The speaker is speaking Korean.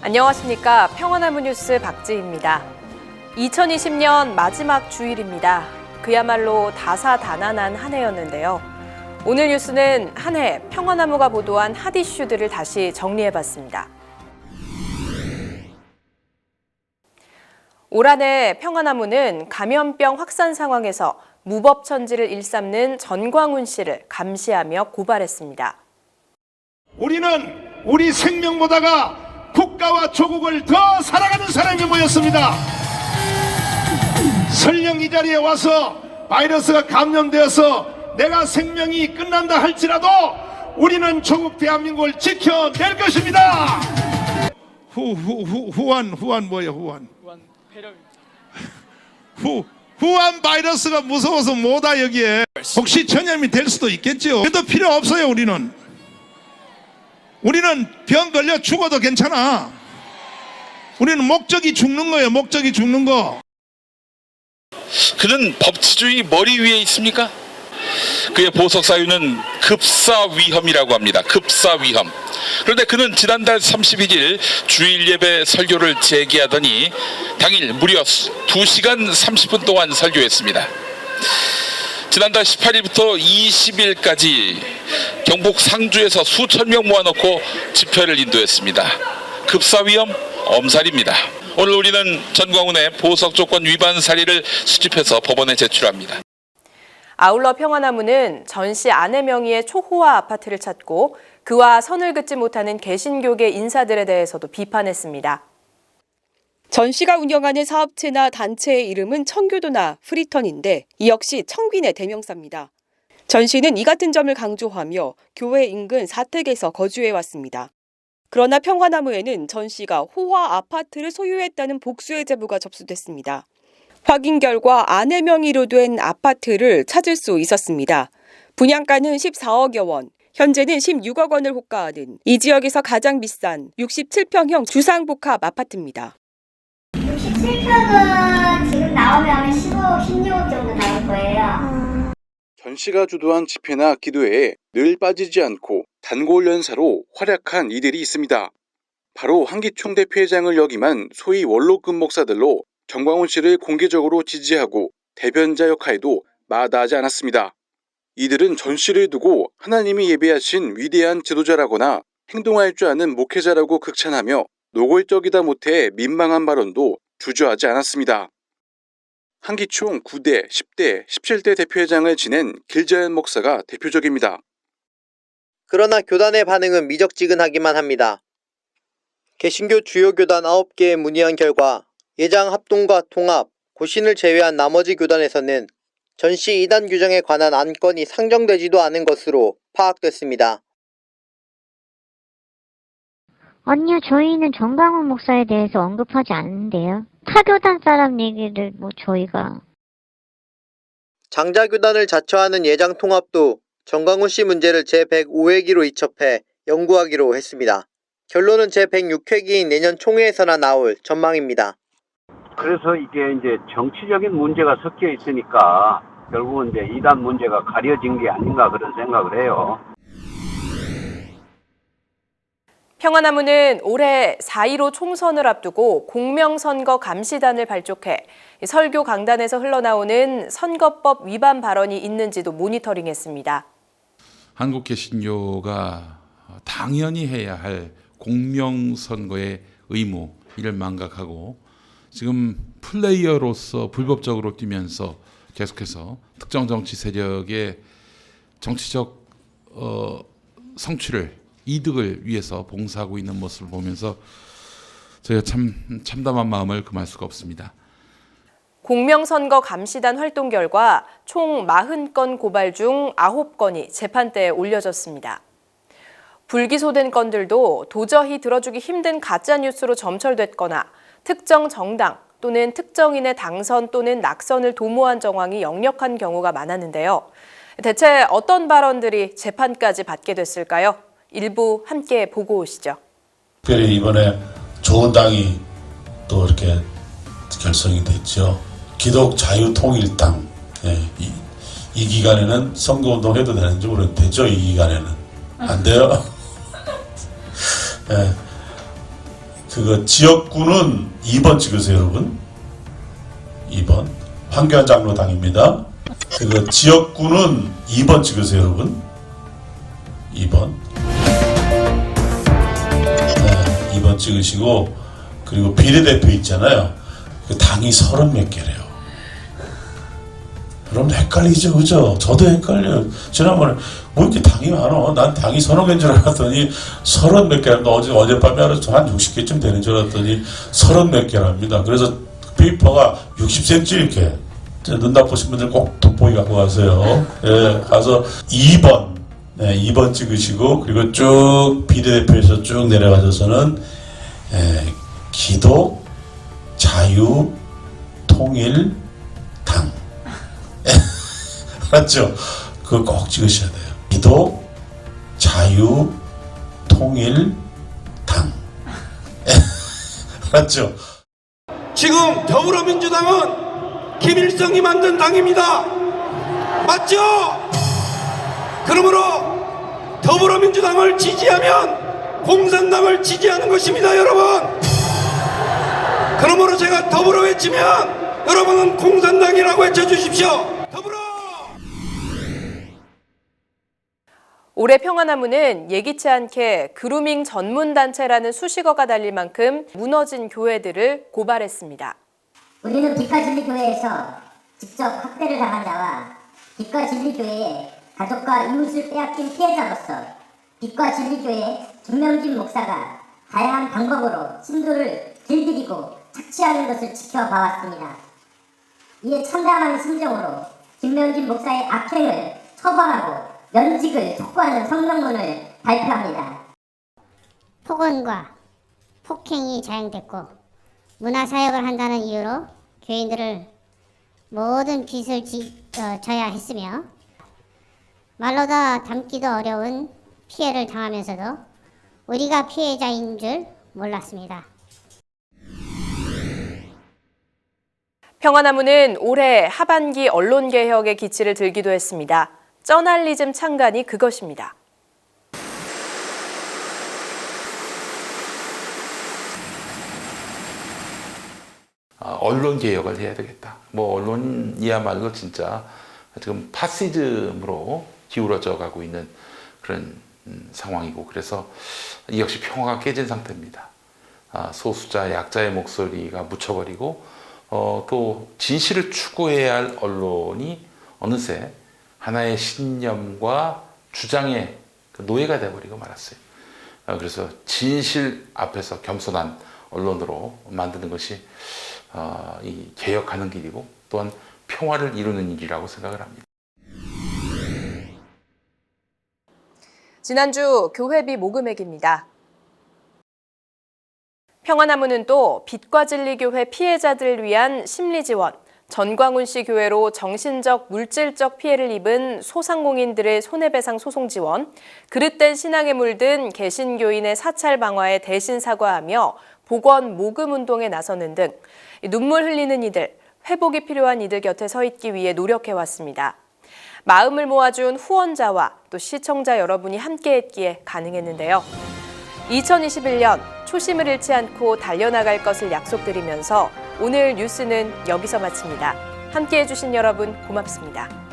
안녕하십니까. 평화나무 뉴스 박지희입니다. 2020년 마지막 주일입니다. 그야말로 다사다난한 한 해였는데요. 오늘 뉴스는 한 해 평화나무가 보도한 핫 이슈들을 다시 정리해봤습니다. 올 한 해 평화나무는 감염병 확산 상황에서 무법천지를 일삼는 전광훈 씨를 감시하며 고발했습니다. 우리는 우리 생명보다가 국가와 조국을 더 사랑하는 사람이 모였습니다. 설령 이 자리에 와서 바이러스가 감염되어서 내가 생명이 끝난다 할지라도 우리는 조국 대한민국을 지켜낼 것입니다. 후한 뭐예요? 후한 후한 바이러스가 무서워서 뭐다 여기에. 혹시 전염이 될 수도 있겠죠. 그래도 필요 없어요. 우리는 병 걸려 죽어도 괜찮아. 우리는 목적이 죽는 거예요. 목적이 죽는 거. 그는 법치주의 머리 위에 있습니까? 그의 보석 사유는 급사위험이라고 합니다. 급사위험. 그런데 그는 지난달 31일 주일 예배 설교를 재개하더니 당일 무려 2시간 30분 동안 설교했습니다. 지난달 18일부터 20일까지 경북 상주에서 수천 명 모아놓고 집회를 인도했습니다. 급사위험 엄살입니다. 오늘 우리는 전광훈의 보석 조건 위반 사례를 수집해서 법원에 제출합니다. 아울러 평화나무는 전 씨 아내 명의의 초호화 아파트를 찾고 그와 선을 긋지 못하는 개신교계 인사들에 대해서도 비판했습니다. 전 씨가 운영하는 사업체나 단체의 이름은 청교도나 프리턴인데 이 역시 청빈의 대명사입니다. 전 씨는 이 같은 점을 강조하며 교회 인근 사택에서 거주해왔습니다. 그러나 평화나무에는 전 씨가 호화 아파트를 소유했다는 복수의 제보가 접수됐습니다. 확인 결과 아내 명의로 된 아파트를 찾을 수 있었습니다. 분양가는 14억여 원, 현재는 16억 원을 호가하는 이 지역에서 가장 비싼 67평형 주상복합 아파트입니다. 67평은 지금 나오면 15억, 16억 정도 나올 거예요. 전 씨가 주도한 집회나 기도회에 늘 빠지지 않고 단골 연사로 활약한 이들이 있습니다. 바로 한기총 대표회장을 역임한 소위 원로급 목사들로 전광훈 씨를 공개적으로 지지하고 대변자 역할도 마다하지 않았습니다. 이들은 전 씨를 두고 하나님이 예비하신 위대한 지도자라거나 행동할 줄 아는 목회자라고 극찬하며 노골적이다 못해 민망한 발언도 주저하지 않았습니다. 한기총 9대, 10대, 17대 대표회장을 지낸 길자연 목사가 대표적입니다. 그러나 교단의 반응은 미적지근하기만 합니다. 개신교 주요 교단 9개에 문의한 결과 예장 합동과 통합, 고신을 제외한 나머지 교단에서는 전 씨 이단 규정에 관한 안건이 상정되지도 않은 것으로 파악됐습니다. 아니요, 저희는 전광훈 목사에 대해서 언급하지 않는데요. 타교단 사람 얘기를 저희가. 장자교단을 자처하는 예장통합도 전광훈 씨 문제를 제105회기로 이첩해 연구하기로 했습니다. 결론은 제106회기인 내년 총회에서나 나올 전망입니다. 그래서 이게 이제 정치적인 문제가 섞여 있으니까 결국은 이제 이단 문제가 가려진 게 아닌가 그런 생각을 해요. 평화나무는 올해 4.15 총선을 앞두고 공명선거 감시단을 발족해 설교 강단에서 흘러나오는 선거법 위반 발언이 있는지도 모니터링했습니다. 한국 개신교가 당연히 해야 할 공명선거의 의무, 이를 망각하고 지금 플레이어로서 불법적으로 뛰면서 계속해서 특정 정치 세력의 정치적 성취를, 이득을 위해서 봉사하고 있는 모습을 보면서 저희가 참담한 마음을 금할 수가 없습니다. 공명선거 감시단 활동 결과 총 40건 고발 중 9건이 재판대에 올려졌습니다. 불기소된 건들도 도저히 들어주기 힘든 가짜뉴스로 점철됐거나 특정 정당 또는 특정인의 당선 또는 낙선을 도모한 정황이 역력한 경우가 많았는데요. 대체 어떤 발언들이 재판까지 받게 됐을까요? 일부 함께 보고 오시죠. 특별히 이번에 좋은 당이 또 이렇게 결성이 됐죠. 기독자유통일당. 이 기간에는 선거운동 해도 되는지 모르겠는데 되죠? 이 기간에는 안 돼요. 그거 지역구는 2번 찍으세요, 여러분. 2번. 황교안 장로당입니다. 그거 지역구는 2번 찍으세요, 여러분. 2번. 네, 2번 찍으시고, 그리고 비례대표 있잖아요. 그 당이 30몇 개래요. 여러분 헷갈리죠, 그죠? 저도 헷갈려요. 지난번에 뭐 이렇게 당이 많어? 난 당이 30개인 줄 알았더니 30몇 개랍니다. 어젯밤에 알아서 한 60개쯤 되는 줄 알았더니 30몇 개랍니다. 그래서 페이퍼가 60cm 이렇게 눈 나쁘신 분들 꼭 돋보기 갖고 가세요. 예, 가서 2번, 네, 2번 찍으시고 그리고 쭉 비례대표에서 쭉 내려가셔서는 기독, 자유, 통일, 당. 알았죠? 그거 꼭 찍으셔야 돼요. 기독, 자유, 통일, 당. 알았죠? 지금 더불어민주당은 김일성이 만든 당입니다. 맞죠? 그러므로 더불어민주당을 지지하면 공산당을 지지하는 것입니다, 여러분. 그러므로 제가 더불어 외치면 여러분은 공산당이라고 외쳐주십시오. 더불어! 올해 평화나무는 예기치 않게 그루밍 전문단체라는 수식어가 달릴 만큼 무너진 교회들을 고발했습니다. 우리는 빛과진리교회에서 직접 학대를 당한 자와 빛과진리교회의 가족과 이웃을 빼앗긴 피해자로서 빛과진리교회 김명진 목사가 다양한 방법으로 신도를 길들이고 착취하는 것을 지켜봐왔습니다. 이에 참담한 심정으로 김명진 목사의 악행을 처벌하고 면직을 촉구하는 성명문을 발표합니다. 폭언과 폭행이 자행됐고 문화사역을 한다는 이유로 교인들을 모든 빚을 져야 했으며 말로 다 담기도 어려운 피해를 당하면서도 우리가 피해자인 줄 몰랐습니다. 평화나무는 올해 하반기 언론개혁의 기치를 들기도 했습니다. 저널리즘 창간이 그것입니다. 언론 개혁을 해야 되겠다. 뭐 언론이야말로 진짜 지금 파시즘으로 기울어져 가고 있는 그런 상황이고 그래서 이 역시 평화가 깨진 상태입니다. 소수자, 약자의 목소리가 묻혀버리고 또 진실을 추구해야 할 언론이 어느새 하나의 신념과 주장의 노예가 돼버리고 말았어요. 그래서 진실 앞에서 겸손한 언론으로 만드는 것이 이 개혁하는 길이고 또한 평화를 이루는 일이라고 생각을 합니다. 지난주 교회비 모금액입니다. 평화나무는 또 빛과진리교회 피해자들을 위한 심리지원, 전광훈 씨 교회로 정신적, 물질적 피해를 입은 소상공인들의 손해배상 소송 지원, 그릇된 신앙에 물든 개신교인의 사찰 방화에 대신 사과하며 복원 모금 운동에 나서는 등 눈물 흘리는 이들, 회복이 필요한 이들 곁에 서 있기 위해 노력해왔습니다. 마음을 모아준 후원자와 또 시청자 여러분이 함께했기에 가능했는데요. 2021년 초심을 잃지 않고 달려나갈 것을 약속드리면서 오늘 뉴스는 여기서 마칩니다. 함께해 주신 여러분 고맙습니다.